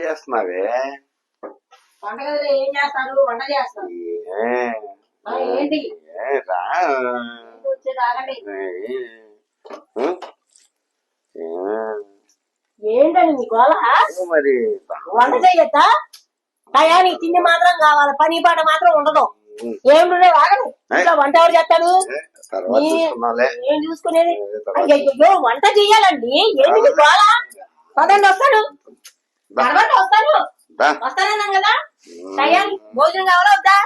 చేస్తున్నావే? వంటగదిలో ఏం చేస్తారు? వంట చేస్తారు. ఏంటి ఏంటని మీ గోళ? మరి వంట చెయ్యొద్దా? టయానికి తిండి మాత్రం కావాలి, పని పాట మాత్రం ఉండదు. ఏమిటో ఆగదు. ఇంకా వంట ఎవరు చేస్తాడు? ఏం చూసుకునేది? అయ్యో వంట చెయ్యాలండి. ఏంటి మీ గోళ? పదండి, వస్తాడు. తర్వాత వస్తానన్నాను కదా. టయానికి భోజనం కావాలా వద్దా?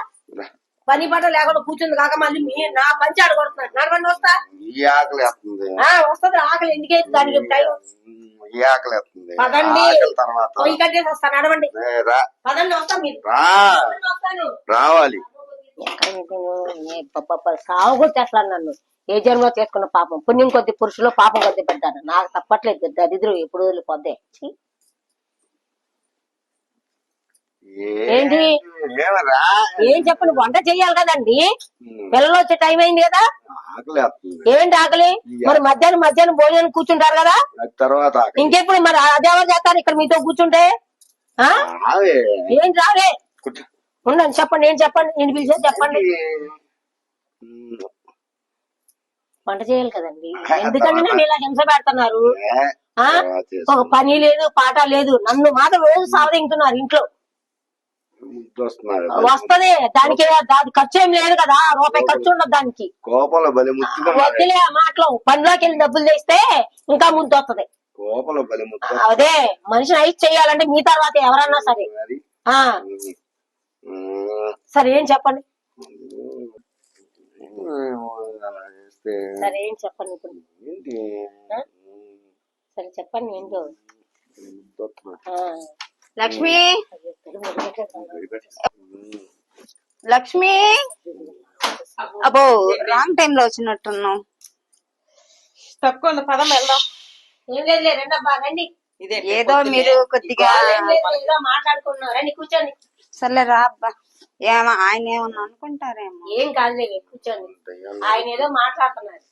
పని పాట లేకుండా కూర్చుంది కాక మళ్ళీ నా పంచి ఆడగొడుతున్నాడు. నడవండి, వస్తా. వస్తుంది ఆకలి. ఎందుకైతే దానికి టైం పదండి. పొయ్యి కట్టేసి వస్తా. నడవండి, పదండి, వస్తా. మీరు వస్తాను. రావాలి. సాగు కొట్టేస్తాను నన్ను. ఏ జన్మ చేసుకున్న పాపం పుణ్యం కొద్ది పురుషులు, పాపం కొద్ది పెట్టాను. నాకు తప్పట్లేదు. దరిద్రం ఎప్పుడు వదిలిపోద్దే. ఏంటి ఏం చెప్పండి? వంట చెయ్యాలి కదండి. పిల్లలు వచ్చే టైం అయింది కదా. ఏంటి ఆకలి? మరి మధ్యాహ్నం భోజనం కూర్చుంటారు కదా. తర్వాత ఇంకెప్పుడు మరి అదేవారు చేస్తారు ఇక్కడ మీతో కూర్చుంటే? ఏంటి రాలే? ఉండండి, చెప్పండి. ఏం చెప్పండి? నేను పిలిచేది చెప్పండి. వంట చేయాలి కదండి. ఎందుకంటే నన్ను ఇలా హింస పెడుతున్నారు? ఒక పని లేదు, పాట లేదు. నన్ను మాత్రం రోజు సావదింటున్నారు ఇంట్లో. వస్తది దానికి. ఖర్చు ఏం లేదు కదా. రూపాయి ఖర్చు ఉండదు దానికి. వద్దులే ఆ మాటలు. పనిలోకి వెళ్ళి డబ్బులు తెస్తే ఇంకా ముద్దు వస్తుంది. అదే మనిషిని ఐస్ చెయ్యాలంటే మీ తర్వాత ఎవరన్నా సరే. సరే ఏం చెప్పండి? సరే ఏం చెప్పండి ఇప్పుడు? సరే చెప్పండి ఏంటో. లక్ష్మి, లక్ష్మి, అబ్బో రాంగ్ టైం లో వచ్చినట్టున్నావు. తక్కువ పదం వెళ్దాం. ఏం లేదు, రెండబ్బా రండి. ఏదో మీరు కొద్దిగా మాట్లాడుకున్నారు. రండి కూర్చోండి. సర్లే రా అబ్బా. ఏమో ఆయన ఏమన్నా అనుకుంటారేమో. ఏం కాదులే, కూర్చోండి. ఆయన ఏదో మాట్లాడుతున్నారు.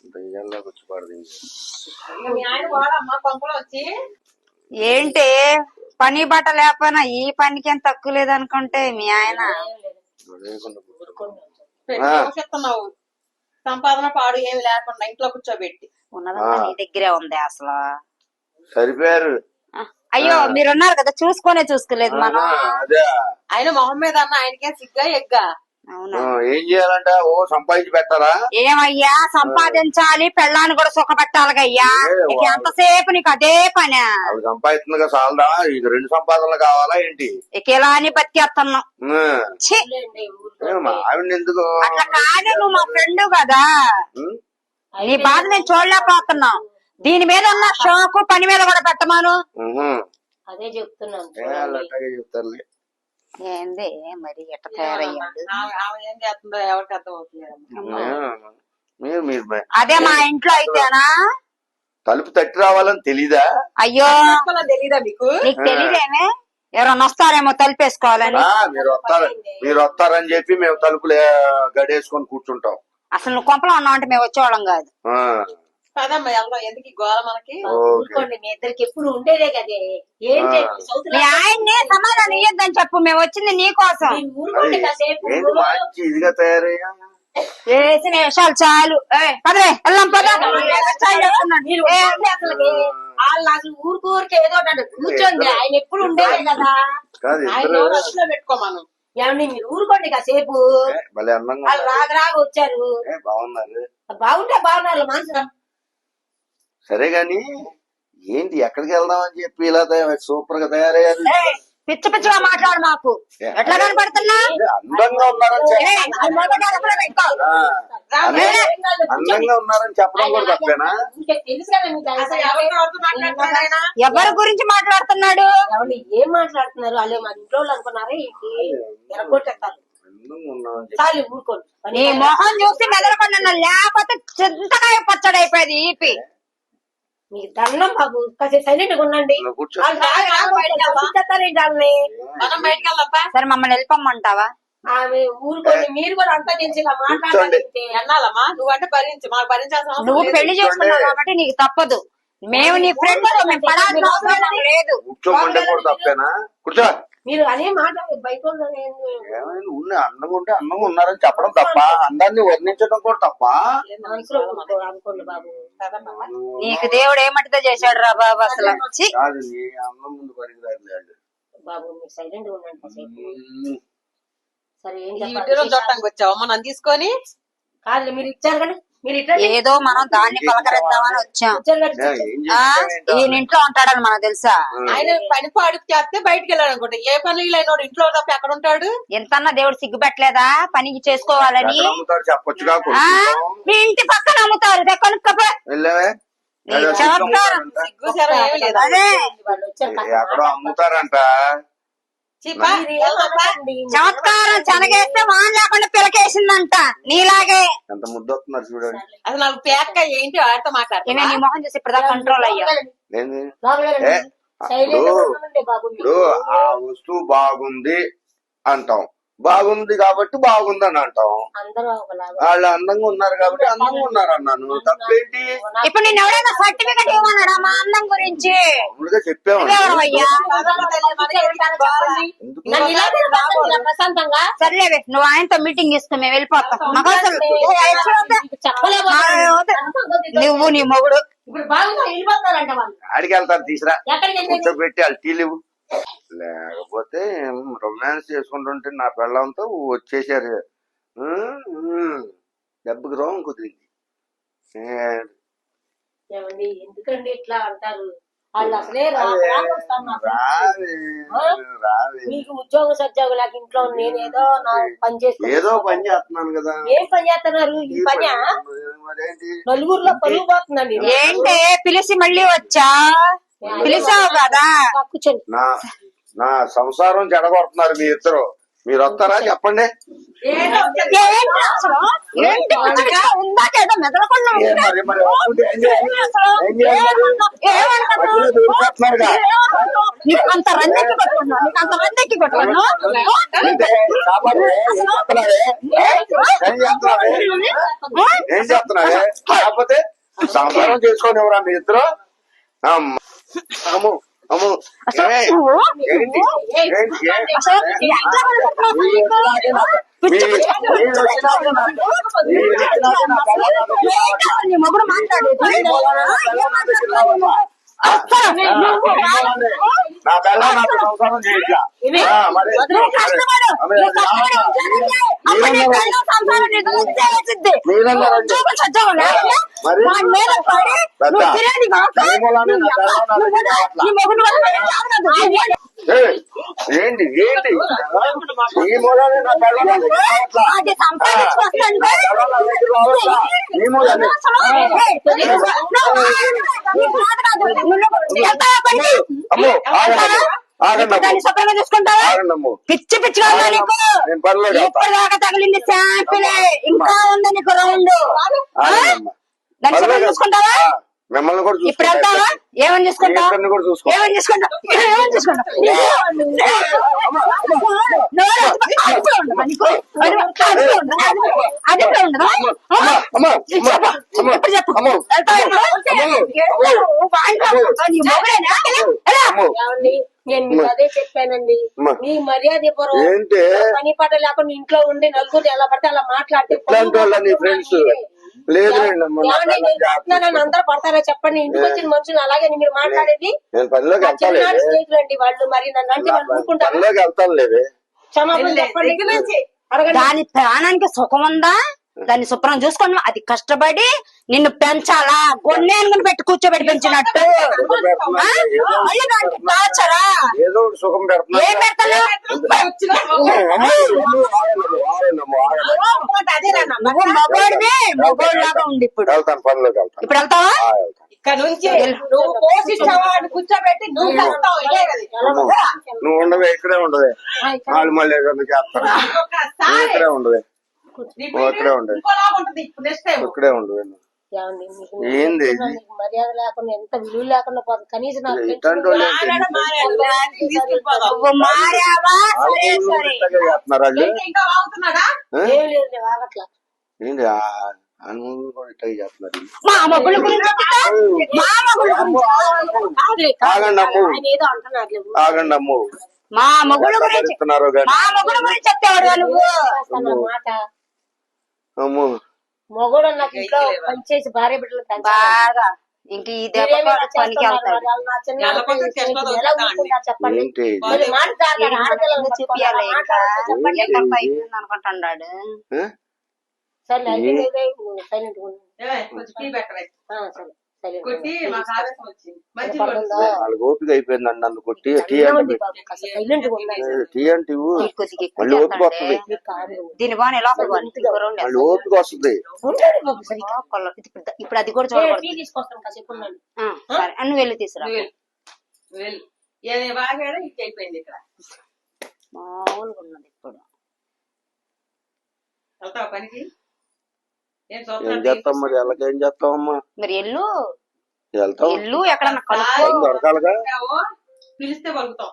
ఆయన వాడమ్మా పంపలో వచ్చి ఏంటి పని బట్ట లేకపోయినా ఈ పనికి ఏం తక్కువ లేదనుకుంటే మీ ఆయన చెప్తున్నావు. సంపాదన పాడు ఏమి లేకుండా ఇంట్లో కూర్చోబెట్టి ఉన్నదంతా నీ దగ్గరే ఉంది అసలు. సరిపోయారు. అయ్యో మీరున్నారు కదా, చూసుకోలేదు మనం. ఆయన మొహం మీద అన్న ఆయనకే సిగ్గా ఎగ్గా. ఏం చేయాలంట? ఓ సంపాదించి పెట్టాలా? ఏమయ్యా సంపాదించాలి, పెళ్ళాన్ని కూడా సుఖ పెట్టాలిగయ్యా. ఎంతసేపు నీకు అదే పని? సంపాదిస్తుందిగా చాలదా? ఇది 2 సంపాదనలు కావాలా ఏంటి? ఇక ఇలా అని బతికేస్తున్నావు. ఆవిడ ఎందుకు అట్లా కాదు, నువ్వు మా ఫ్రెండ్ కదా. నీ బాధ నేను చూడలేకపోతున్నావు. దీని మీద ఉన్న షోకు పని మీద కూడా పెట్టమాను. అదే చెప్తున్నాను. చెప్తారు. ఏంది మరి ఎట్ట తయారయ్యాడు? ఏం చేస్తుందో ఎవరికి అర్థం అవుతుంది. అదే మా ఇంట్లో అయితేనా తలుపు తట్టి రావాలని తెలీదా? అయ్యో తెలీదా మీకు? నీకు తెలీదేమే? ఎవరన్నా వస్తారేమో తలుపేసుకోవాలని. మీరు వస్తారని చెప్పి మేము తలుపులు గడేసుకొని కూర్చుంటాం. అసలు నువ్వు కొంపలో ఉన్నావు అంటే మేము వచ్చేవాళ్ళం కాదు. కదమ్మా వెళ్దాం. ఎందుకు గోళ మనకి? మీ ఇద్దరికి ఎప్పుడు ఉండేదే కదే. మీ ఆయన్ని సమాధానం ఇయ్యొద్దని చెప్పు. మేము వచ్చింది నీకోసం. ఇదిగా తయారయ్యా. వేసిన విషయాలు చాలు. పదే వెళ్దాం పదా. అసలు ఊరికే ఏదో కూర్చోండి. ఆయన ఎప్పుడు ఉండేదే కదా. ఆయన అసలు పెట్టుకోమను. ఏమండి మీరు ఊరుకోండి కాసేపు. వాళ్ళు రాగా వచ్చారు. బాగున్నారు మనసు. సరే గాని ఏంటి ఎక్కడికి వెళ్దాం అని చెప్పి ఇలా సూపర్ గా తయారయ్యారు? పిచ్చ పిచ్చగా మాట్లాడు మాకు. ఎట్లా కనపడుతున్నా? అందంగా ఉన్నారని చెప్పడం కూడా తప్పేనా? ఎవరి గురించి మాట్లాడుతున్నాడు? ఏం మాట్లాడుతున్నారు? వాళ్ళే మా ఇంట్లో అనుకున్నారా? చాలు ఊరుకోండి. నీ మొహం చూసి మెదలకుండా లేకపోతే చింతకాయ పచ్చడి అయిపోయింది ఈపి. మీకు దండం బాబు, కాసేపు సైలెంట్ గా ఉండండి. సరే మమ్మల్ని వెళ్ళిపోమ్మంటావా? ఆమె ఊరుకోండి. మీరు కూడా అంతా తెలిసి మాట్లాడాలంటే అన్నాలమ్మా. నువ్వంటే భరించి మాకు భరించాల్సిన. నువ్వు పెళ్లి చేసుకున్నావు కాబట్టి నీకు తప్పదు. మేము నీ ఫ్రెండ్స్ మేము పడాల్సిన అవసరం లేదు. కూర్చోమంటే కూడా తప్పేనా? కూర్చో. మీరు అదే మాట బయట ఏమైనా ఉన్న అందంగా ఉంటే అందంగా ఉన్నారని చెప్పడం తప్ప, అందాన్ని వర్ణించడం కూడా తప్ప. మనసులో అనుకోండి బాబు. నీకు దేవుడు ఏమటితో చేశాడు రా బాబు అసలు. ఛీ. కాదు నీ అందం ముందు పనికిరాదు బాబు మీరు సైలెంట్ గా ఉండండి. సరే ఏం ఈ వీడియోలో చూడటానికి వచ్చావు మనం తీసుకొని. కాదు మీరు ఇచ్చారు కానీ మీరు ఇట్లా ఏదో మనం దాన్ని పలకరిద్దామని వచ్చాం. ఈయన ఇంట్లో ఉంటాడని మనకు తెలుసా? ఆయన పని పాడుకు చేస్తే బయటకు వెళ్ళాడు అనుకుంటా. ఏ పని లేనోడు ఇంట్లో తప్ప ఎక్కడ ఉంటాడు? ఎంతన్నా దేవుడు సిగ్గుపెట్టలేదా పనికి చేసుకోవాలని? చెప్పొచ్చుగా. ఆ, మీ ఇంటి పక్కన అమ్ముతారు కొనుక్కపో. సిగ్గు శరం ఏమీ లేదు. అదే వాళ్ళు వచ్చారు ఎక్కడో అమ్ముతారంట. చీపా, చమత్కారం చెనగేస్తే వాన్ లేకుండా పిలకేసిందంట నీలాగే. ఎంత ముద్దు వస్తున్నారు చూడండి. అసలు నాకు పేక్క ఏంటి వాడితో మాట్లాడుతున్నా? నీ మొహం చూసి ఇప్పుడు కంట్రోల్ అయ్యా. ఏంది? బాబు ఇప్పుడు ఆ వస్తువు బాగుంది అంటాం, బాగుంది కాబట్టి బాగుందని అంటాం. అందరూ ఒకలాగా వాళ్ళు అందంగా ఉన్నారు కాబట్టి అందంగా ఉన్నారు అన్నాను. తప్పేంటి? ఇప్పుడు నేను ఎవరైనా సర్టిఫికెట్ ఇవ్వన్నాడా మా అందం గురించి? మామూలుగా చెప్పాము. అయ్యా ప్రశాంతంగా సర్లేవే నువ్వు ఆయనతో మీటింగ్ ఇస్తూ మేము వెళ్ళిపోతాం. మాకు అసలు నువ్వు నీ మొగుడు ఇప్పుడు బాగుందా వెళ్ళిపోతారంట వాళ్ళు. ఆడికి వెళ్తారు తీసురా ఎక్కడికి కూర్చోబెట్టి వాళ్ళు టీలు లేకపోతే రొమాన్స్ చేసుకుంటుంటే నా పెళ్ళంతో వచ్చేసారు. దెబ్బకి రోగం కుదిరింది. ఏమండి ఎందుకండి ఇట్లా అంటారు? వాళ్ళు అసలే మీకు ఉద్యోగ సద్యోగం లేక ఇంట్లో నేనేదో నా పని చేస్తాను. ఏదో పని చేస్తున్నాను కదా. ఏం పని చేస్తున్నారు? ఈ పని నలుగురిలో పని పోతుందండి. ఏంటే పిలిచి మళ్ళీ వచ్చా? పిలిచావు కదా కూర్చోండి. నా సంసారం చెడగొడుతున్నారు మీ ఇద్దరు. మీరు వస్తారా చెప్పండి. ఉందాకేదో మెదలకుండా నీకు అంత రందెక్కి కొట్టుకున్నా నీకు అంత రందెక్కి కొట్టుకున్నా ఏం చెప్తున్నావే? కాకపోతే సంసారం చేసుకొని ఎవరా మీ ఇద్దరు? అమ్ము అమ్ము మొగుడు మాట్లాడేది నా పిల్ల నాకు సంసారం చేయట్లా. ఏంటి ఏంటి ఈ మూలానే నా పిల్ల పిచ్చి పిచ్చిగా ఉందా నీకు? ఇప్పటిదాకా తగిలింది శాంపిలే, ఇంకా ఉంది నీకు రౌండ్. దాన్ని శుభ్రం చూసుకుంటావా? మిమ్మల్ని కూడా ఇప్పుడు వెళ్తావా? ఏమని చూసుకుంటావు? ఏమని చూసుకుంటావు? ఏమని చూసుకుంటావు? అది కూడా ఉండదా? ఇప్పుడు చెప్పు నేను మీకు అదే చెప్పానండి. మీ మర్యాద ఏంటి పని పాట లేకుండా ఇంట్లో ఉండి నలుగురు ఎలా పడితే అలా మాట్లాడితే ఫ్రెండ్స్ లేదు అందరూ పడతారా చెప్పండి? ఇంటికి వచ్చిన మనుషులు అలాగే మీరు మాట్లాడేది. స్నేహితులండి వాళ్ళు, మరి నన్ను అంటే వాళ్ళు ఊరుకుంటారు. క్షమాపణ చెప్పండి. దాని ప్రాణానికి సుఖం ఉందా? దాన్ని శుభ్రం చూసుకోండి. అది కష్టపడి నిన్ను పెంచాలా? గొన్నేనుగుని పెట్టి కూర్చోబెట్టి పెంచినట్టు టార్చరా? ఏం పెడతాను? మగోడివే మగోడిలాగా ఉంది. ఇప్పుడు ఇప్పుడు వెళ్తావా? ఇక్కడ నుంచి నువ్వు పోషిస్తావా అని కూర్చోబెట్టి నువ్వు నువ్వు ఉండవే, ఇక్కడే ఉండవే. వాళ్ళు మళ్ళీ చేస్తారు. ఇక్కడే ఉండవే, ఇక్కడే ఉండవే, ఇక్కడే ఉండవే. ఏంది మర్యాద లేకుండా ఎంత విలువ లేకుండా పోతుంది. కనీసం ఏంటి అనుమతులు కూడా ఇట్లా చేస్తున్నారు. మా మొగుళ్ళ గురించి చెప్తా? మా మొగుళ్ళ గురించి ఆగండి అమ్ము, ఆయన ఏదో అంటున్నారు ఆగండి అమ్ము. మా మొగుళ్ళ గురించి చెప్తున్నారు కానీ మా మొగుళ్ళ గురించి చెప్తావాడు నువ్వు. మాట అమ్ము. మొగుడు నాకు ఇంట్లో పనిచేసి భార్య బిడ్డలు బాగా ఇంక ఈ దెబ్బ పనికి వెళ్తాడు. చెప్పండి ఏంటి మరి మాట జాగ్రత్త, ఆడపిల్లలు చెప్పాలి ఇంకా చెప్పండి. ఎక్కడ పైకి అనుకుంటున్నాడు. ఆ? సరే సైలెంట్ కొంచెం టీ పెట్టవే సరే సైలెంట్ కొట్టి మాకు ఆవేశం వచ్చింది మంచి వాళ్ళకి ఓపిక అయిపోయిందండి. నన్ను కొట్టి టీ అంటే సైలెంట్ ఉండాలి. టీ అంటే ఇవ్వు. కొద్దిగా ఎక్కువ మళ్ళీ ఓపిక వస్తుంది. చేస్తాడే. దీని బాగా లోపల మళ్ళీ ఓపిక వస్తుంది. ఇప్పుడు అది కూడా చూడకూడదు. తీసుకొస్తాను కాసేపు ఉన్నాను. సరే నువ్వు వెళ్ళి తీసుకురా. వెళ్ళు ఏది బాగా ఇచ్చి అయిపోయింది ఇక్కడ మామూలుగా ఉన్నది ఇప్పుడు. వెళ్తావా పనికి ఏం ఏం చూస్తున్నావు చేస్తాం మరి? ఎలాగేం చేస్తామమ్మా? మరి ఎల్లు వెళ్తాం. ఎల్లు ఎక్కడన్నా కనుక్కో. పని దొరకాలిగా, పిలిస్తే పలుకుతాం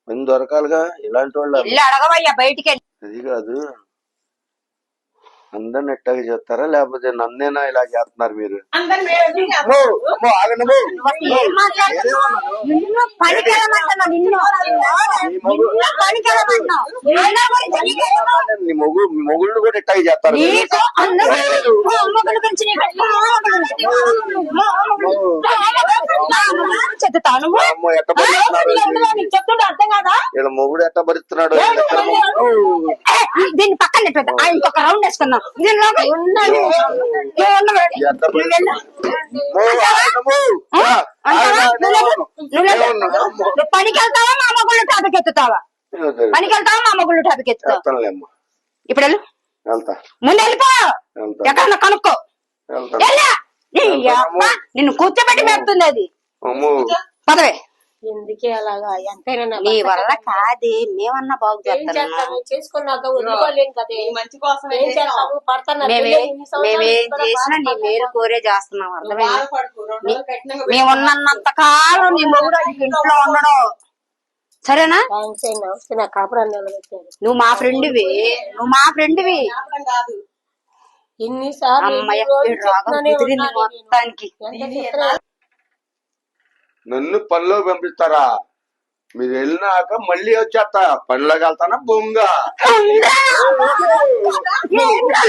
పని దొరకాలిగా. ఇలాంటి వాళ్ళు ఎల్లు అడగవయ్యా బయటికి వెళ్ళి. అది కాదు, అందరిని ఎట్టాగా చేస్తారా లేకపోతే నన్నేనా ఇలా చేస్తున్నారు మీరు? అందరు మేము అమ్మో, అమ్మో, ఆగండి అమ్మో. ఏం మాట్లాడుతున్నావు? నిన్ను పనికి వెళ్ళమంటున్నా. నిన్ను పనికి వెళ్ళమంటున్నావు. నిన్న గురించి నీకేం తెలుసు? మీ మొగుళ్ళు కూడా ఎట్టాగా చేస్తారు మీరు? నీకు అందరూ మా మొగుళ్ళ గురించి నీకు చెప్తాను. అమ్మో, ఎట్ట భరిస్తున్నారు? నీకు చెప్తుంటే అర్థం కాదా? ఇలా మొగుడు ఎట్ట భరిస్తున్నాడు? దీన్ని పక్కన పెట్టు. ఆ ఇంకొక రౌండ్ వేసుకుందాం. దీనిలోకి ఎట్ట భరిస్తున్నాడు? అమ్మో, ఆగండి అమ్మో. నువ్వు పనికి వెళ్తావా మా మొగుళ్ళు టాపిక్ ఎత్తుతావా? పనికి వెళ్తావా మా మొగుళ్ళు టాపిక్ ఎత్తుతావా? వెళ్తానులేమ్మా, ఇప్పుడు వెళ్ళు. వెళ్తా ముందు వెళ్ళిపో. వెళ్తా ఎక్కడన్నా కనుక్కో. వెళ్తా. వెళ్ళా. నీ అమ్మ నిన్ను కూర్చోబెట్టి మేపుతుంది అది. అమ్మో, పదవే. ఎందుకే అలాగా ఎంతైనా నా నీ భర్త వల్ల కాదే మేమన్నా బాగు ఏం చేస్తాను. చేస్తాను చేసుకున్నాక వదిలిపోలేం కదే. ఈ మంచి కోసం ఏం చేస్తాము పడతాను మేమేం చేసినా నీ మేలు కోరే చేస్తున్నాం. అర్థమైంది? బాధపడుకో 2 రోజులు కఠినంగా మేము ఉన్నంత కాలం నీ మొగుడు ఇంట్లో ఉండడం సరేనా? నా కాపురాన్ని నిలబెట్టారు. నువ్వు మా ఫ్రెండ్వి. నువ్వు మా ఫ్రెండ్వి. జ్ఞాపకం కాదు ఇన్నిసార్లు అమ్మయ్య ఎన్ని రోజులు రాగం చెప్తూనే కుదిరింది ఉన్నాను నేను. మొత్తానికి. ఎంత చెప్తున్నా నన్ను పనిలో పంపిస్తారా? మీరు వెళ్ళినాక మళ్ళీ వచ్చేస్తా. పనిలోకి వెళ్తానా బొంగ? ఏంట్రా?